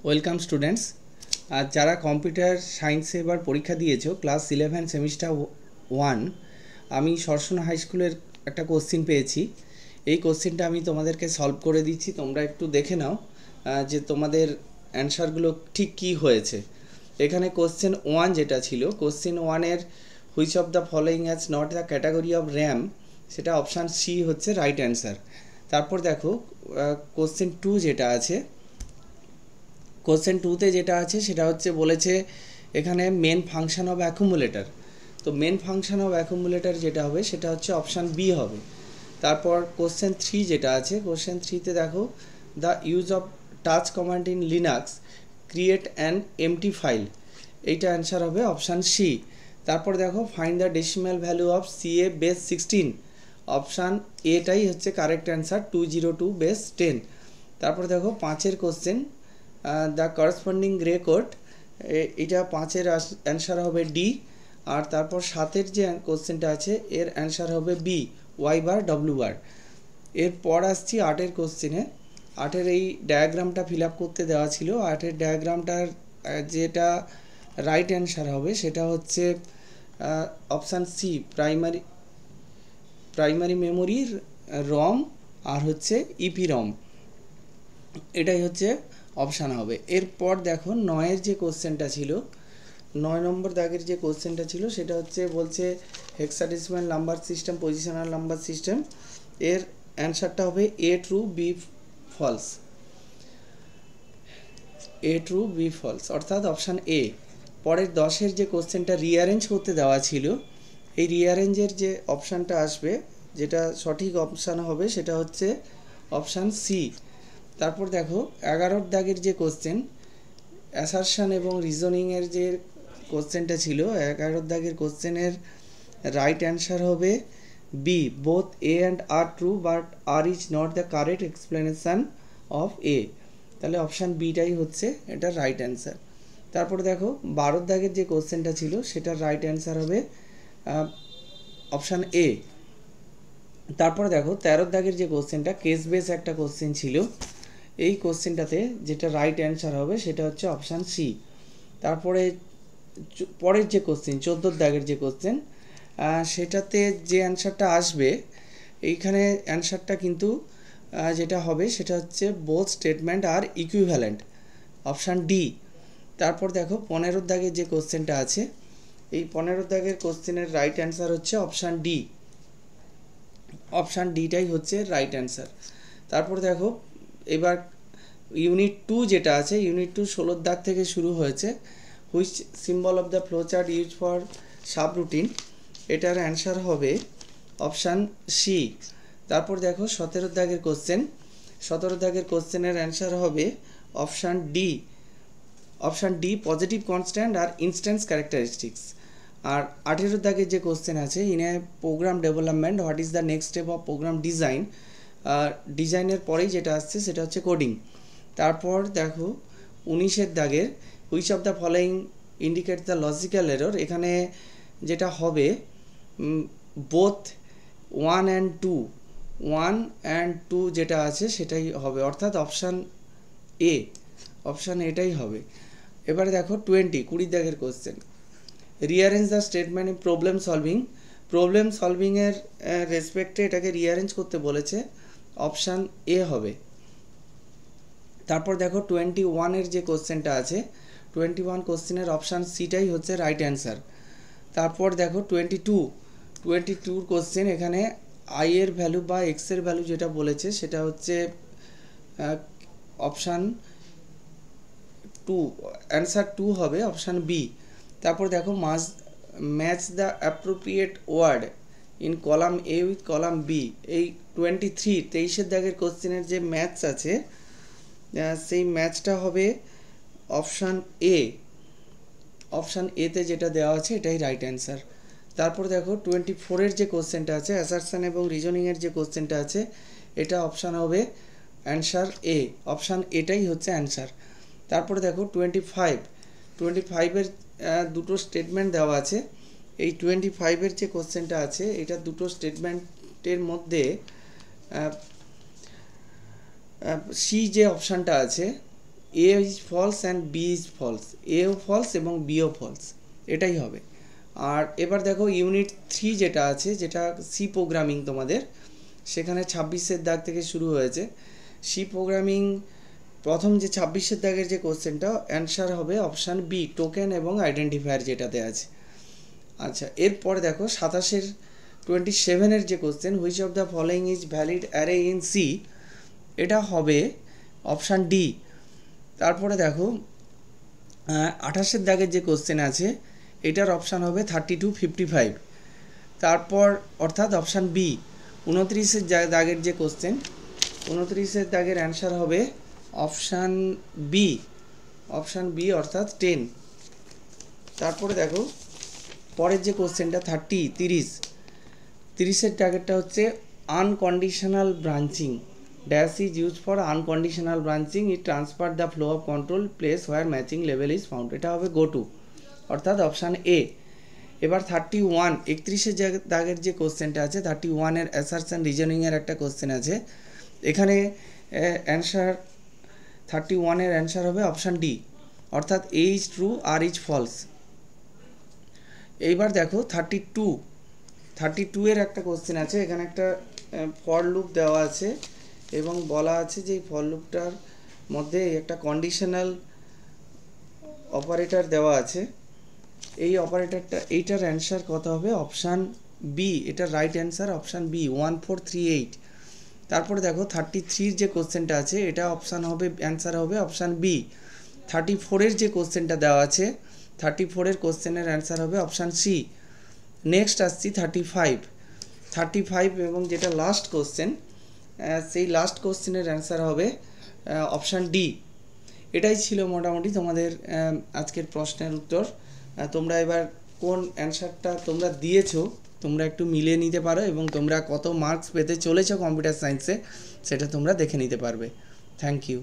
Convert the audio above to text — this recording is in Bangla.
Welcome students. আর যারা কম্পিউটার সায়েন্সে এবার পরীক্ষা দিয়েছো ক্লাস 11 সেমিস্টার 1, আমি সরসনা হাই স্কুলের একটা কোশ্চিন পেয়েছি। এই কোশ্চিনটা আমি তোমাদেরকে সলভ করে দিচ্ছি, তোমরা একটু দেখে নাও যে তোমাদের অ্যান্সারগুলো ঠিক কী হয়েছে। এখানে কোশ্চেন 1 যেটা ছিল, কোশ্চেন 1-এর which of the following as not the category of RAM, সেটা অপশান সি হচ্ছে রাইট অ্যান্সার। তারপর দেখো কোশ্চেন 2 যেটা আছে, কোশ্চেন 2-তে যেটা আছে সেটা হচ্ছে বলেছে এখানে মেন ফাংশন অফ অ্যাকুমুলেটর। তো মেন ফাংশন অফ অ্যাকুমুলেটর যেটা হবে সেটা হচ্ছে অপশান বি হবে। তারপর কোশ্চেন 3 যেটা আছে, কোশ্চেন 3-তে দেখো the use of touch command in Linux create an empty file, এইটা অ্যান্সার হবে অপশান সি। তারপর দেখো find the decimal value of CA base 16, option এটাই হচ্ছে কারেক্ট অ্যান্সার 202/10। তারপর দেখো 5-এর question the corresponding gray code, এটা 5-এর অ্যান্সার হবে ডি। আর তারপর 7-এর যে কোশ্চেনটা আছে এর অ্যান্সার হবে বি, ওয়াই বার ডব্লিউ বার। এরপর আসছি 8-এর কোশ্চেনে। 8-এর এই ডায়াগ্রামটা ফিল আপ করতে দেওয়া ছিল। 8-এর ডায়াগ্রামটার যেটা রাইট অ্যান্সার হবে সেটা হচ্ছে অপশান সি, প্রাইমারি মেমোরির রম আর হচ্ছে ইপি রম, এটাই হচ্ছে অপশান হবে। এরপর দেখো 9-এর যে কোশ্চেনটা ছিল, 9 নম্বর দাগের যে কোশ্চেনটা ছিল সেটা হচ্ছে বলছে hexadecimal number system, positional number system, এর অ্যান্সারটা হবে A true B false, A true B false অর্থাৎ অপশান এ। পরের 10-এর যে কোশ্চেনটা রিঅ্যারেঞ্জ করতে দেওয়া ছিল, এই রিঅ্যারেঞ্জের যে অপশানটা আসবে, যেটা সঠিক অপশান হবে সেটা হচ্ছে অপশান সি। তারপর দেখো 11-র দাগের যে কোশ্চেন অ্যাসারশন এবং রিজনিংয়ের যে কোশ্চেনটা ছিল, 11-র দাগের কোশ্চেনের রাইট অ্যান্সার হবে B, both A and R true but R is not the correct explanation of A, তাহলে অপশান বিটাই হচ্ছে এটার রাইট অ্যান্সার। তারপর দেখো 12-র দাগের যে কোশ্চেনটা ছিল সেটার রাইট অ্যান্সার হবে অপশান এ। তারপর দেখো 13-র দাগের যে কোশ্চেনটা কেস বেস একটা কোশ্চেন ছিল, এই কোশ্চেনটাতে যেটা রাইট অ্যান্সার হবে সেটা হচ্ছে অপশান সি। তারপরে পরের যে কোশ্চেন 14-র দাগের যে কোশ্চেন, সেটাতে যে অ্যান্সারটা আসবে, এইখানে অ্যান্সারটা কিন্তু যেটা হবে সেটা হচ্ছে বোথ স্টেটমেন্ট আর ইকুইভ্যালেন্ট, অপশান ডি। তারপর দেখো 15-র দাগের যে কোশ্চেনটা আছে, এই 15-র দাগের কোশ্চেনের রাইট অ্যান্সার হচ্ছে অপশান ডি, অপশান ডিটাই হচ্ছে রাইট অ্যান্সার। তারপর দেখো এবার ইউনিট 2 যেটা আছে, ইউনিট 2 16-র দাগ থেকে শুরু হয়েছে, which symbol of the flowchart use for sub routine, এটার অ্যান্সার হবে অপশান সি। তারপর দেখো 17-র দাগের কোশ্চেন, 17-র দাগের কোশ্চেনের অ্যান্সার হবে option D, option D positive constant আর ইনস্ট্যান্স ক্যারেক্টারিস্টিক্স। আর 18-র দাগের যে কোশ্চেন আছে, in a program development what is the next step of program design, ডিজাইনের পরেই যেটা আসছে সেটা হচ্ছে কোডিং। তারপর দেখো 19-এর দাগের which of the following indicate the logical error, এখানে যেটা হবে বোথ 1 অ্যান্ড 2, 1 অ্যান্ড 2 যেটা আছে সেটাই হবে, অর্থাৎ অপশান এ, অপশান এটাই হবে। এবারে দেখো 20 দাগের question, rearrange the statement in problem solving, problem সলভিংয়ের রেসপেক্টে এটাকে রিঅ্যারেঞ্জ করতে বলেছে, অপশান এ হবে। তারপর দেখো 21-এর যে কোশ্চেনটা আছে, 21 কোশ্চেনের অপশান সিটাই হচ্ছে রাইট অ্যান্সার। তারপর দেখো 22 কোশ্চেন, এখানে আই এর ভ্যালু বা এক্স এর ভ্যালু যেটা বলেছে সেটা হচ্ছে অপশান 2, অ্যান্সার 2 হবে অপশান বি। তারপর দেখো match the appropriate word in column A with column B, এই 23-এর দাগের কোশ্চেনের যে ম্যাথস আছে সেই ম্যাচটা হবে অপশান এ, অপশান এতে যেটা দেওয়া আছে এটাই রাইট অ্যান্সার। তারপর দেখো 24-এর যে কোশ্চেনটা আছে অ্যাসারশন এবং রিজনিংয়ের যে কোশ্চেনটা আছে, এটা অপশান হবে অ্যান্সার এ, অপশান এটাই হচ্ছে অ্যান্সার। তারপরে দেখো 25-এর দুটো স্টেটমেন্ট দেওয়া আছে, এই 25-এর যে কোশ্চেনটা আছে এটা দুটো স্টেটমেন্টের মধ্যে সি যে অপশানটা আছে A is false and B is false, এও ফলস এবং বিও ফলস, এটাই হবে। আর এবার দেখো ইউনিট 3 যেটা আছে, যেটা সি প্রোগ্রামিং তোমাদের, সেখানে 26-এর দাগ থেকে শুরু হয়েছে। সি প্রোগ্রামিং প্রথম যে 26-এর দাগের যে কোশ্চেনটা, অ্যান্সার হবে অপশান বি, টোকেন এবং আইডেন্টিফায়ার যেটাতে আছে। আচ্ছা, এরপরে দেখো 27-এর যে question, which of the following is valid array in C, এটা হবে অপশান ডি। তারপরে দেখো 28-এর দাগের যে কোশ্চেন আছে, এটার অপশান হবে 32-55। তারপর অর্থাৎ অপশান বি। 29-এর দাগের যে কোশ্চেন, 29-এর দাগের অ্যান্সার হবে অপশান বি, অপশান বি অর্থাৎ 10। তারপরে দেখো পরের যে কোশ্চেনটা 30-এর দাগেরটা হচ্ছে unconditional branching, dash is use for unconditional branching, it transfer the flow of control place where matching level is found, এটা হবে গো টু অর্থাৎ অপশান এ। এবার 31-31-এর দাগের যে কোশ্চেনটা আছে, 31-এর অ্যাসারশন রিজনিংয়ের একটা কোশ্চেন আছে। এখানে অ্যান্সার 31-এর অ্যান্সার হবে অপশান ডি, অর্থাৎ A is true R is false. এইবার দেখো 32-এর একটা কোশ্চেন আছে। এখানে একটা ফর লুপ দেওয়া আছে এবং বলা আছে যে এই ফর লুপটার মধ্যে একটা কন্ডিশনাল অপারেটর দেওয়া আছে। এই অপারেটরটা, এইটার অ্যান্সার কত হবে? অপশান বি, এটার রাইট অ্যান্সার অপশান বি, 1438। তারপরে দেখো 33-এর যে কোশ্চেনটা আছে, এটা অপশান হবে, অ্যান্সার হবে অপশান বি। 34-এর যে কোশ্চেনটা দেওয়া আছে, 34-এর কোশ্চেনের অ্যান্সার হবে অপশান সি। নেক্সট আসছি 35 এবং যেটা লাস্ট কোশ্চেন, সেই লাস্ট কোশ্চেনের অ্যান্সার হবে অপশান ডি। এটাই ছিল মোটামুটি তোমাদের আজকের প্রশ্নের উত্তর। তোমরা এবার কোন অ্যান্সারটা তোমরা দিয়েছো তোমরা একটু মিলিয়ে নিতে পারো এবং তোমরা কত মার্কস পেতে চলেছো কম্পিউটার সায়েন্সে সেটা তোমরা দেখে নিতে পারবে। Thank you.